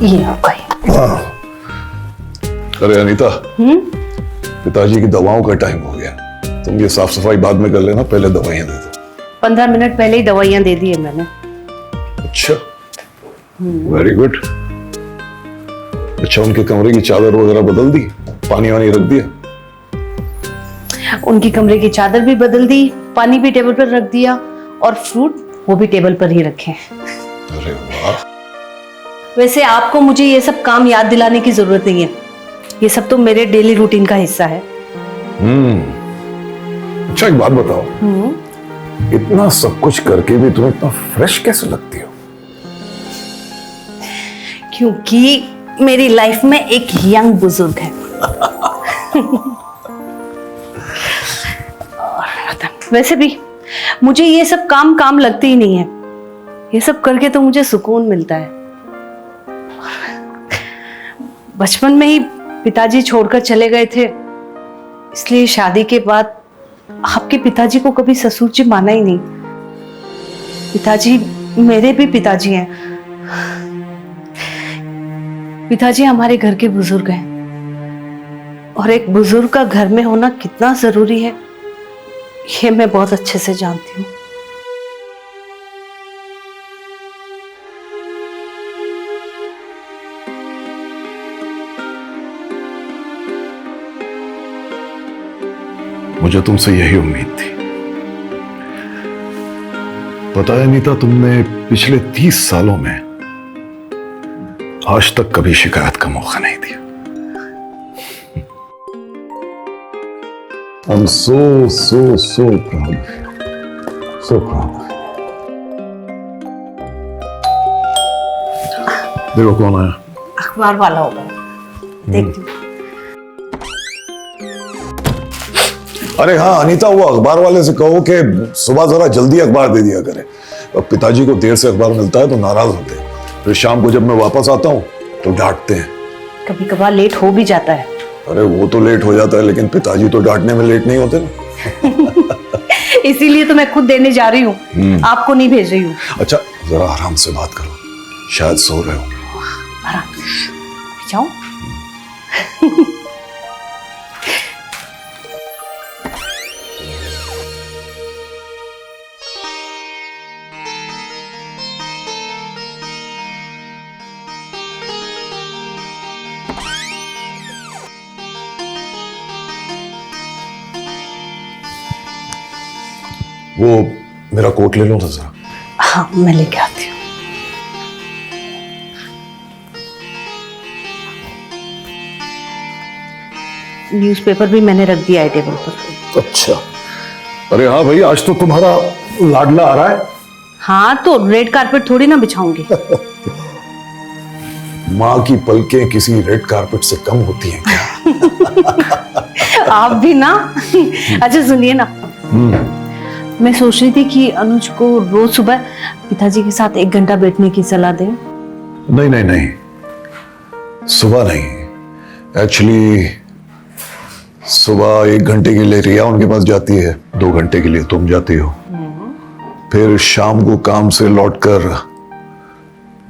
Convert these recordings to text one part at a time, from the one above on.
ये आपका ही। हाँ। अरे अनीता, पिताजी की दवाओं का टाइम हो गया। तुम ये साफ सफाई बाद में कर लेना, पहले दवाइयां दे दो। 15 मिनट पहले ही दवाइयां दे दी है मैंने। अच्छा, वेरी गुड। अच्छा, उनके कमरे की चादर वगैरह बदल दी, पानी वानी रख दिया? उनकी कमरे की चादर भी बदल दी, पानी भी टेबल पर रख दिया और फ्रूट वो भी टेबल पर ही रखे हैं। अरे वाह। वैसे आपको मुझे ये सब काम याद दिलाने की जरूरत नहीं है, ये सब तो मेरे डेली रूटीन का हिस्सा है। अच्छा, एक बात बताओ, इतना सब कुछ करके भी तुम इतना फ्रेश कैसे लगती हो? क्योंकि मेरी लाइफ में एक यंग बुजुर्ग है। वैसे भी मुझे ये सब काम काम लगते ही नहीं है, ये सब करके तो मुझे सुकून मिलता है। बचपन में ही पिताजी छोड़कर चले गए थे, इसलिए शादी के बाद आपके पिताजी को कभी ससुर जी माना ही नहीं। पिताजी मेरे भी पिताजी हैं। पिताजी हमारे घर के बुजुर्ग हैं और एक बुजुर्ग का घर में होना कितना जरूरी है ये मैं बहुत अच्छे से जानती हूँ। मुझे तुमसे यही उम्मीद थी। पता है अनीता, तुमने पिछले 30 सालों में आज तक कभी शिकायत का मौका नहीं दिया। I'm so proud of you. So proud of you. देखो कौन आया। अखबार वाला होगा, देखती हूँ। अरे हाँ अनीता, वो अखबार वाले से कहो कि सुबह जरा जल्दी अखबार दे दिया करे। अब पिताजी को देर से अखबार मिलता है तो नाराज होते हैं, फिर शाम को जब मैं वापस आता हूँ तो डांटते हैं। कभी कभार लेट हो भी जाता है। अरे वो तो लेट हो जाता है, लेकिन पिताजी तो डांटने में लेट नहीं होते ना। इसीलिए तो मैं खुद देने जा रही हूँ, आपको नहीं भेज रही हूँ। अच्छा, जरा आराम से बात करो, शायद सो रहे हो। आराम से जाओ। वो मेरा कोट ले लो ना जरा। हाँ मैं लेके आती हूँ। न्यूज़पेपर भी मैंने रख दिया है टेबल पर। अच्छा, अरे हाँ भाई, आज तो तुम्हारा लाडला आ रहा है। हाँ तो रेड कारपेट थोड़ी ना बिछाऊंगी। माँ की पलकें किसी रेड कारपेट से कम होती हैं क्या? आप भी ना। अच्छा सुनिए ना, मैं सोच रही थी कि अनुज को रोज सुबह पिताजी के साथ 1 घंटा बैठने की सलाह दें। नहीं नहीं नहीं, सुबह नहीं। एक्चुअली सुबह 1 घंटे के लिए रिया उनके पास जाती है, 2 घंटे के लिए तुम जाती हो, फिर शाम को काम से लौटकर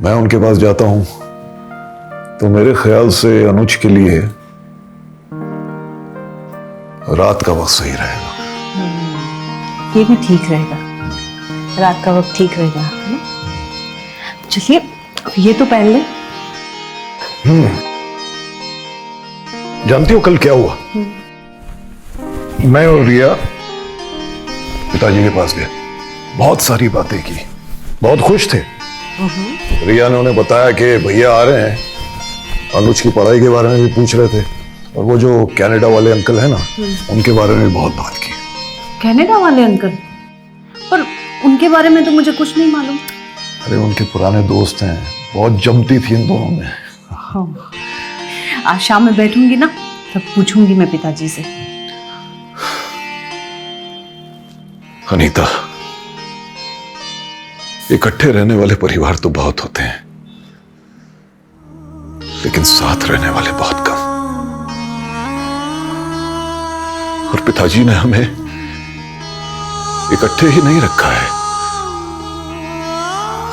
मैं उनके पास जाता हूं। तो मेरे ख्याल से अनुज के लिए रात का वक्त सही रहेगा। ये भी ठीक रहेगा, रात का वक्त ठीक रहेगा। चलिए ये तो पहन ले। जानती हो कल क्या हुआ? मैं और रिया पिताजी के पास गए, बहुत सारी बातें की, बहुत खुश थे। रिया ने उन्हें बताया कि भैया आ रहे हैं, अनुज की पढ़ाई के बारे में भी पूछ रहे थे, और वो जो कनाडा वाले अंकल है ना, उनके बारे में भी बहुत बात की। कनाडा वाले अंकल? पर उनके बारे में तो मुझे कुछ नहीं मालूम। अरे उनके पुराने दोस्त हैं, बहुत जमती थी इन दोनों में। हाँ। आज शाम में बैठूंगी ना तब पूछूंगी मैं पिताजी से। अनीता, इकट्ठे रहने वाले परिवार तो बहुत होते हैं, लेकिन साथ रहने वाले बहुत कम। और पिताजी ने हमें इकट्ठे ही नहीं रखा है,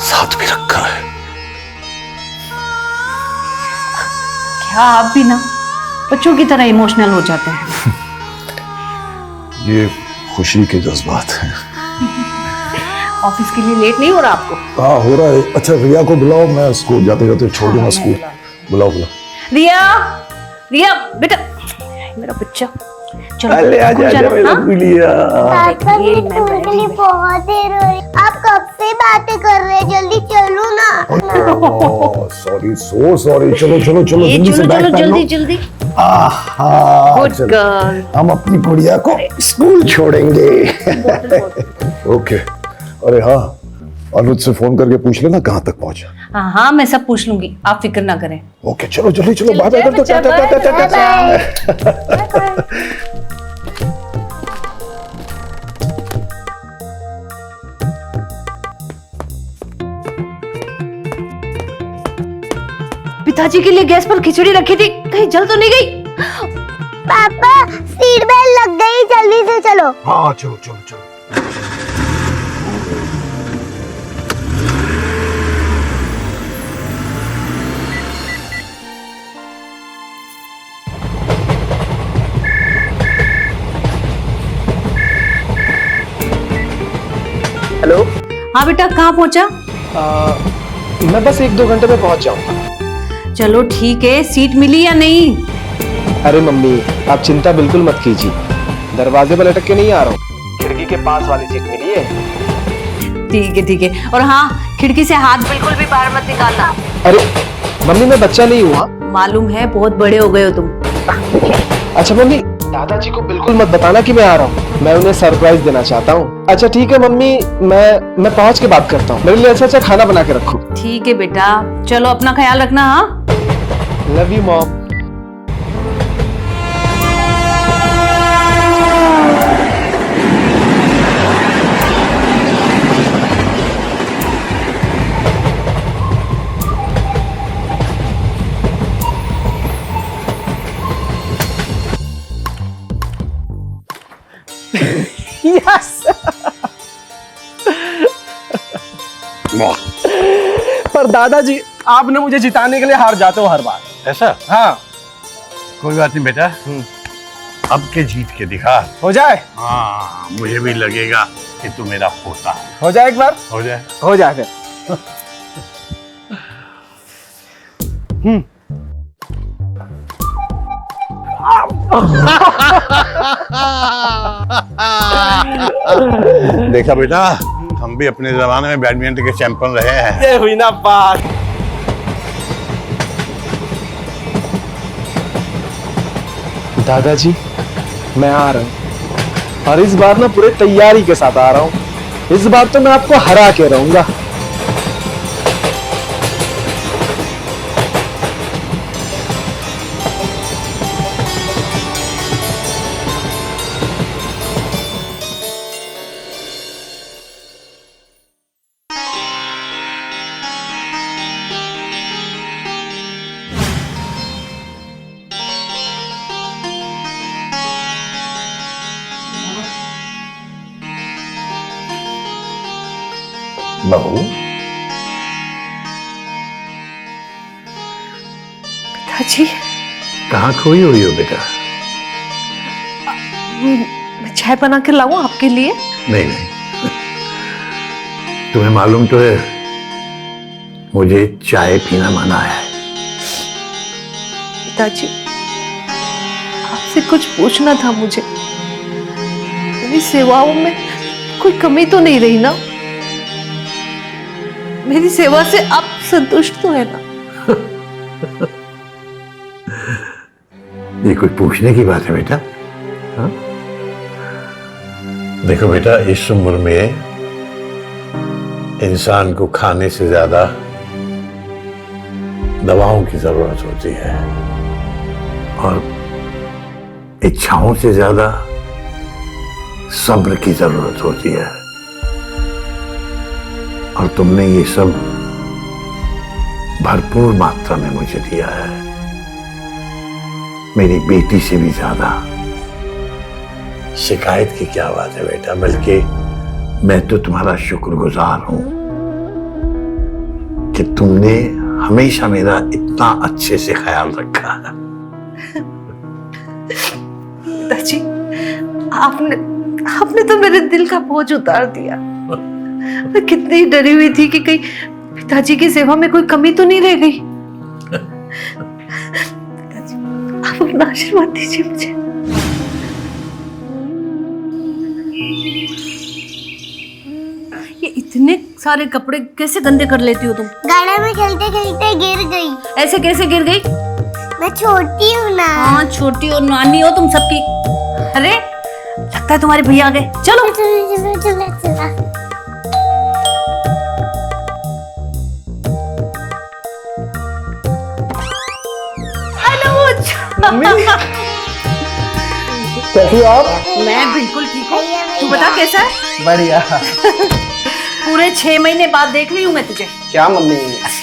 साथ भी रखा है। बेटा आप भी ना बच्चों की तरह इमोशनल हो जाते हैं। ये खुशी के जज्बात हैं। ऑफिस के लिए लेट नहीं हो रहा आपको? हाँ हो रहा है। अच्छा रिया को बुलाओ, मैं उसको जाते जाते छोड़ दूंगा स्कूल। बुलाओ बुलाओ। रिया, रिया बेटा, मेरा बच्चा चलो आजा चलो, मेरा हाँ? गुलिया। पापा मैं स्कूल के लिए बहुत देर हो रही। आप कब से बातें कर रहे हैं? जल्दी चलो ना। Sorry so sorry. चलो चलो चलो ये जल्दी से चलो बैग चलो पहन लो। जल्दी जल्दी। गुड चलो। गर्ल। हम अपनी गुड़िया को स्कूल छोड़ेंगे। ओके। अरे हाँ, अनुज से फोन करके पूछ लेना कहाँ तक पहुंचा। हाँ हाँ मैं सब पूछ लूंगी, आप फिक्र ना करें। ओके चलो जल्दी चलो। बाय बाय कर दो। बच्चा, पिताजी के लिए गैस पर खिचड़ी रखी थी, कहीं जल तो नहीं गई? पापा सीट बेल्ट लग गई, जल्दी से चलो। हाँ चलो चलो चलो। हेलो। हाँ बेटा कहाँ पहुंचा? मैं बस 1-2 घंटे में पहुंच जाऊंगा। चलो ठीक है, सीट मिली या नहीं? अरे मम्मी आप चिंता बिल्कुल मत कीजिए, दरवाजे पर लटक के नहीं आ रहा हूँ, खिड़की के पास वाली सीट मिली है। ठीक है। और हाँ खिड़की से हाथ बिल्कुल भी बाहर मत निकालना। अरे मम्मी मैं बच्चा नहीं हुआ। मालूम है बहुत बड़े हो गए हो तुम। अच्छा मम्मी दादाजी को बिल्कुल मत बताना कि मैं आ रहा हूँ, मैं उन्हें सरप्राइज देना चाहता हूँ। अच्छा ठीक है मम्मी, मैं पहुँच के बात करता हूँ। मेरे लिए अच्छा खाना बना के रखो। ठीक है बेटा, चलो अपना ख्याल रखना। हाँ लव यू मॉम। यस। पर दादाजी आपने मुझे जिताने के लिए हार जाते हो हर बार। ऐसा? हाँ कोई बात नहीं बेटा, अब के जीत के दिखा। हो जाए। हाँ मुझे भी लगेगा कि तू मेरा पोता है। हो जाए एक बार। हो जाए। हो जाए फिर। देखा बेटा, हम भी अपने जमाने में बैडमिंटन के चैंपियन रहे हैं। ये हुई ना बात। दादाजी मैं आ रहा हूँ, और इस बार ना पूरे तैयारी के साथ आ रहा हूँ। इस बार तो मैं आपको हरा के रहूंगा। बहू पिताजी कहाँ खोई हुई हो बेटा? मैं चाय बना के लाऊं आपके लिए? नहीं नहीं, तुम्हें मालूम तो है मुझे चाय पीना मना है। पिताजी आपसे कुछ पूछना था मुझे, मेरी सेवाओं में कोई कमी तो नहीं रही ना? मेरी सेवा से आप संतुष्ट तो है ना? ये कोई पूछने की बात है बेटा? हाँ? देखो बेटा, इस उम्र में इंसान को खाने से ज्यादा दवाओं की जरूरत होती है, और इच्छाओं से ज्यादा सब्र की जरूरत होती है। और तुमने ये सब भरपूर मात्रा में मुझे दिया है, मेरी बेटी से भी ज्यादा। शिकायत की क्या बात है बेटा, बल्कि मैं तो तुम्हारा शुक्रगुजार हूं कि तुमने हमेशा मेरा इतना अच्छे से ख्याल रखा है। पिताजी, आपने आपने तो मेरे दिल का बोझ उतार दिया। मैं कितनी डरी हुई थी कि कहीं पिताजी की सेवा में कोई कमी तो नहीं रह गई। पिताजी, आप अपना आशीर्वाद दीजिए मुझे। ये इतने सारे कपड़े कैसे गंदे कर लेती हो तुम? गाड़ी में खेलते खेलते गिर गई। ऐसे कैसे गिर गई? मैं छोटी हूँ ना। हाँ, छोटी और नानी हो तुम सबकी। अरे लगता है तुम्हारे भैया आ गए। चलो चलो चलो चलो। कैसी हो आप? मैं बिल्कुल ठीक हूँ। तू बता कैसा है? बढ़िया। पूरे 6 महीने बाद देख रही हूँ मैं तुझे। क्या मम्मी,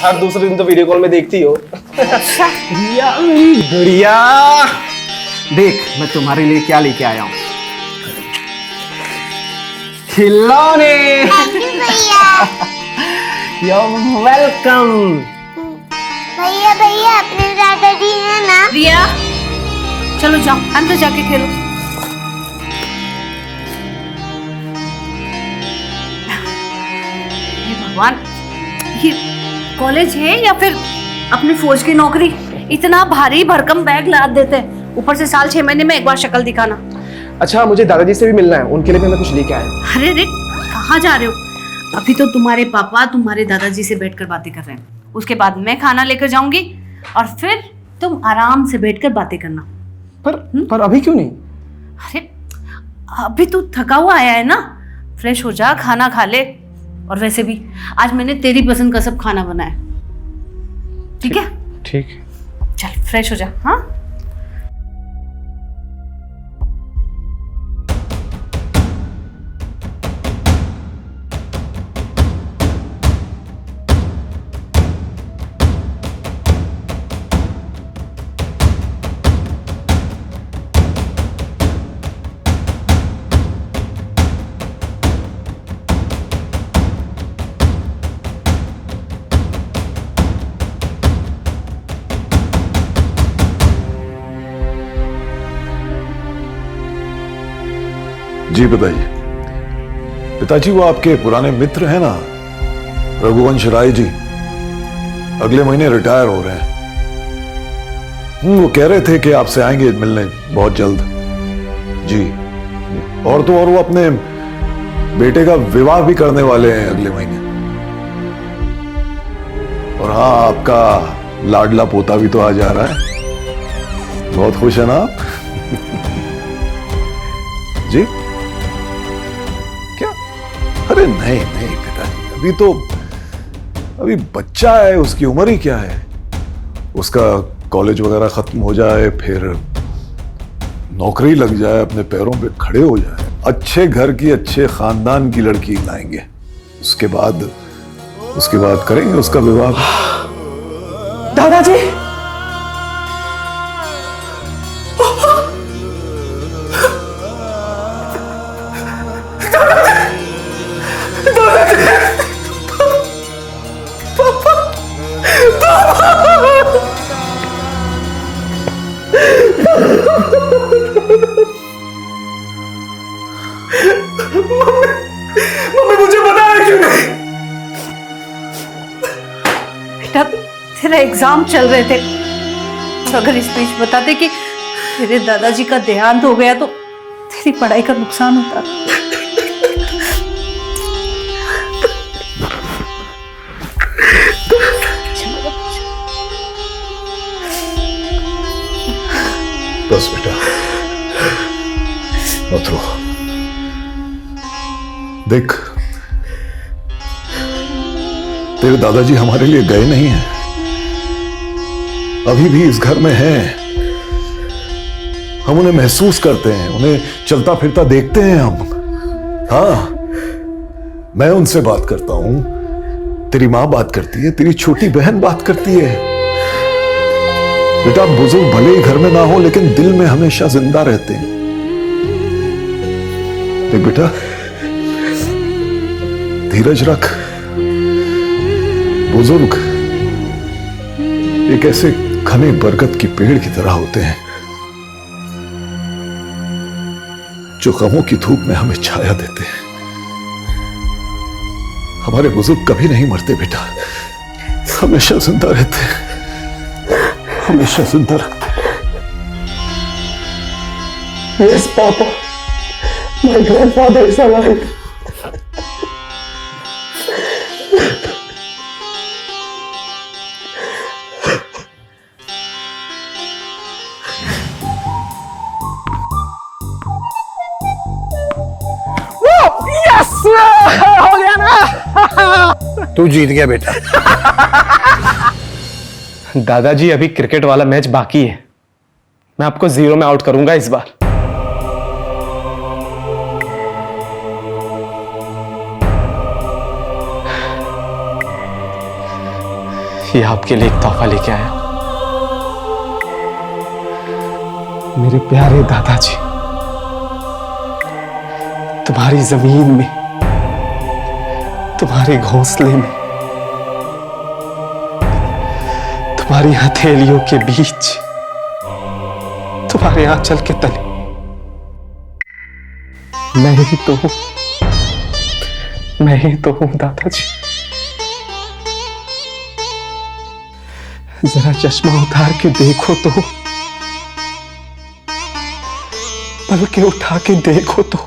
हर दूसरे दिन तो वीडियो कॉल में देखती हो। गुड़िया, गुड़िया, देख मैं तुम्हारे लिए क्या लेके आया हूँ। खिलौने। भैया You're welcome। भैया भैया अपने दादाजी है ना। रिया, चलो जाओ अंदर जाके खेलो। हे भगवान, ये कॉलेज है या फिर अपनी फौज की नौकरी? इतना भारी भरकम बैग लाद देते हैं, ऊपर से साल 6 महीने में एक बार शक्ल दिखाना। अच्छा, मुझे दादाजी से भी मिलना है, उनके लिए भी मैं कुछ लेके आया हूँ। अरे रे, कहाँ जा रहे हो? अभी तो तुम्हारे पापा तुम्हारे दादाजी से बैठकर बातें कर रहे हैं, उसके बाद मैं खाना लेकर जाऊंगी और फिर तुम आराम से बैठकर बातें करना। पर अभी क्यों नहीं? अरे अभी तू थका हुआ आया है ना, फ्रेश हो जा, खाना खा ले। और वैसे भी आज मैंने तेरी पसंद का सब खाना बनाया, ठीक है? ठीक। चल फ्रेश हो जा। हाँ, जी बताइए। पिताजी, वो आपके पुराने मित्र हैं ना, रघुवंश राय जी, अगले महीने रिटायर हो रहे हैं। वो कह रहे थे कि आपसे आएंगे मिलने बहुत जल्द। जी, और तो और वो अपने बेटे का विवाह भी करने वाले हैं अगले महीने। और हाँ, आपका लाडला पोता भी तो आ जा रहा है। बहुत खुश है ना आप? जी क्या? अरे नहीं नहीं पिताजी, अभी बच्चा है, उसकी उम्र ही क्या है। उसका कॉलेज वगैरह खत्म हो जाए, फिर नौकरी लग जाए, अपने पैरों पे खड़े हो जाए, अच्छे घर की, अच्छे खानदान की लड़की लाएंगे, उसके बाद करेंगे उसका विवाह। दादाजी, मम्मी मुझे बताया क्यों नहीं? बेटा तेरा एग्जाम चल रहे थे, तो अगर इस बीच बताते कि तेरे दादाजी का देहांत हो गया तो तेरी पढ़ाई का नुकसान होता। बस बेटा, मत रो। देख, तेरे दादाजी हमारे लिए गए नहीं हैं, अभी भी इस घर में हैं। हम उन्हें महसूस करते हैं, उन्हें चलता फिरता देखते हैं हम। हाँ, मैं उनसे बात करता हूं, तेरी मां बात करती है, तेरी छोटी बहन बात करती है। बेटा, बुजुर्ग भले ही घर में ना हो, लेकिन दिल में हमेशा जिंदा रहते हैं। देख बेटा, धीरज रख। बुजुर्ग एक ऐसे घने बरगद की पेड़ की तरह होते हैं जो गमों की धूप में हमें छाया देते हैं। हमारे बुजुर्ग कभी नहीं मरते बेटा, हमेशा जिंदा रहते हैं, हमेशा जिंदा रखते हैं। Yes, Papa. My grandfather is alive. Yes! हो गया ना? तू जीत गया बेटा। दादाजी, अभी क्रिकेट वाला मैच बाकी है। मैं आपको 0 में आउट करूंगा इस बार। ये आपके लिए एक तोहफा लेके आया, मेरे प्यारे दादाजी। तुम्हारी जमीन में, तुम्हारे घोंसले में, तुम्हारी हथेलियों के बीच, तुम्हारे आंचल के तले मैं ही तो हूं, मैं ही तो हूं दादाजी। जरा चश्मा उतार के देखो तो, पलके उठा के देखो तो,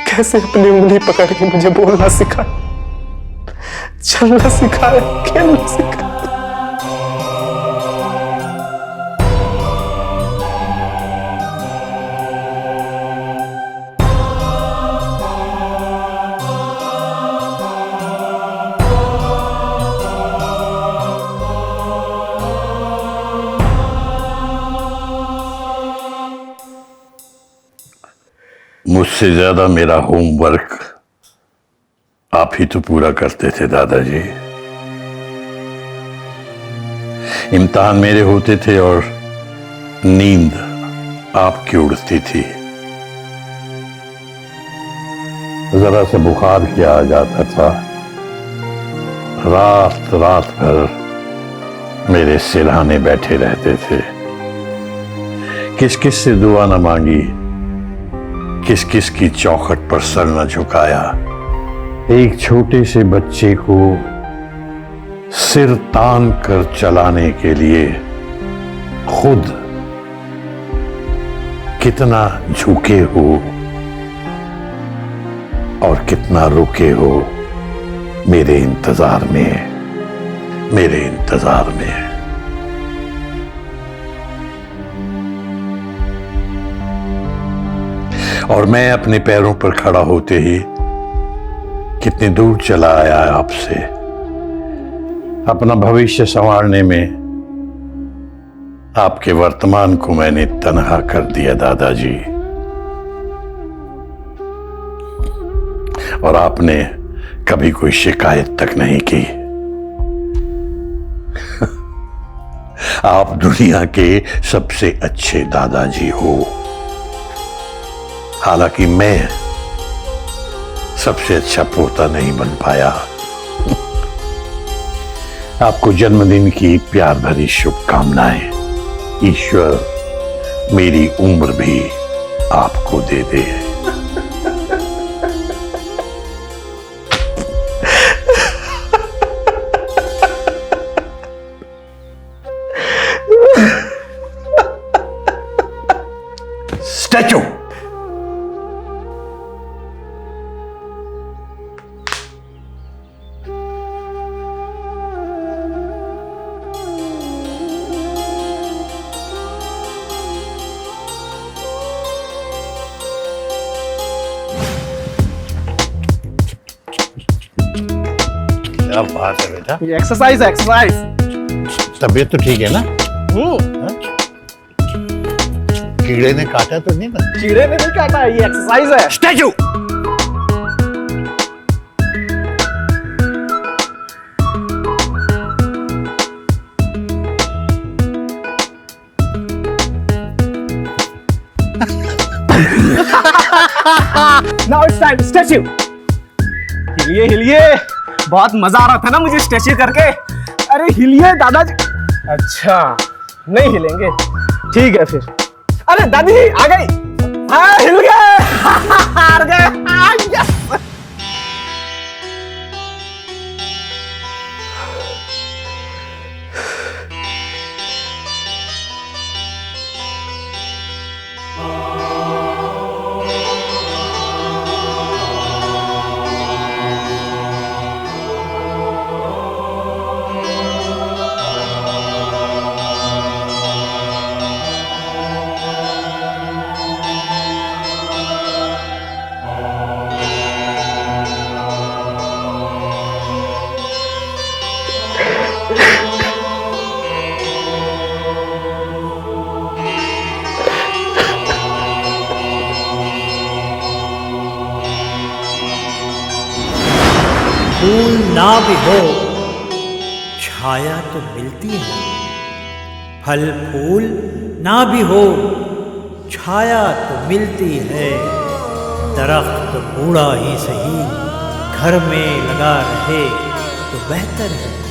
कैसे अपनी उंगली पकड़ के मुझे बोलना सिखाया, चलना सिखाया, खेलना सिखाया। मुझसे ज्यादा मेरा होमवर्क आप ही तो पूरा करते थे दादाजी। इम्तिहान मेरे होते थे और नींद आपकी उड़ती थी। जरा सा बुखार किया आ जाता था, रात रात भर मेरे सिरहाने बैठे रहते थे। किस किस से दुआ न मांगी, किस किस की चौखट पर सर न झुकाया। एक छोटे से बच्चे को सिर तान कर चलाने के लिए खुद कितना झुके हो और कितना रुके हो मेरे इंतजार में, मेरे इंतजार में। और मैं अपने पैरों पर खड़ा होते ही कितनी दूर चला आया आपसे। अपना भविष्य संवारने में आपके वर्तमान को मैंने तन्हा कर दिया दादाजी। और आपने कभी कोई शिकायत तक नहीं की। आप दुनिया के सबसे अच्छे दादाजी हो। हालांकि मैं सबसे अच्छा पोता नहीं बन पाया। आपको जन्मदिन की प्यार भरी शुभकामनाएं। ईश्वर मेरी उम्र भी आपको दे दे। स्टैचू। क्या बात है बेटा, ये एक्सरसाइज है, एक्सरसाइज। तबीयत तो ठीक है ना? हाँ? कीड़े ने काटा तो नहीं ना? कीड़े ने नहीं काटा, ये एक्सरसाइज है। Statue. Now it's time, statue. हिलिए हिलिए, बहुत मजा आ रहा था ना मुझे स्ट्रेचिंग करके। अरे हिलिए दादाजी। अच्छा नहीं हिलेंगे, ठीक है फिर। अरे दादी आ गई। हाँ हिल गए। हार गए। यस। फूल ना भी हो छाया तो मिलती है, फल फूल ना भी हो छाया तो मिलती है। दरख्त बूढ़ा ही सही घर में लगा रहे तो बेहतर है।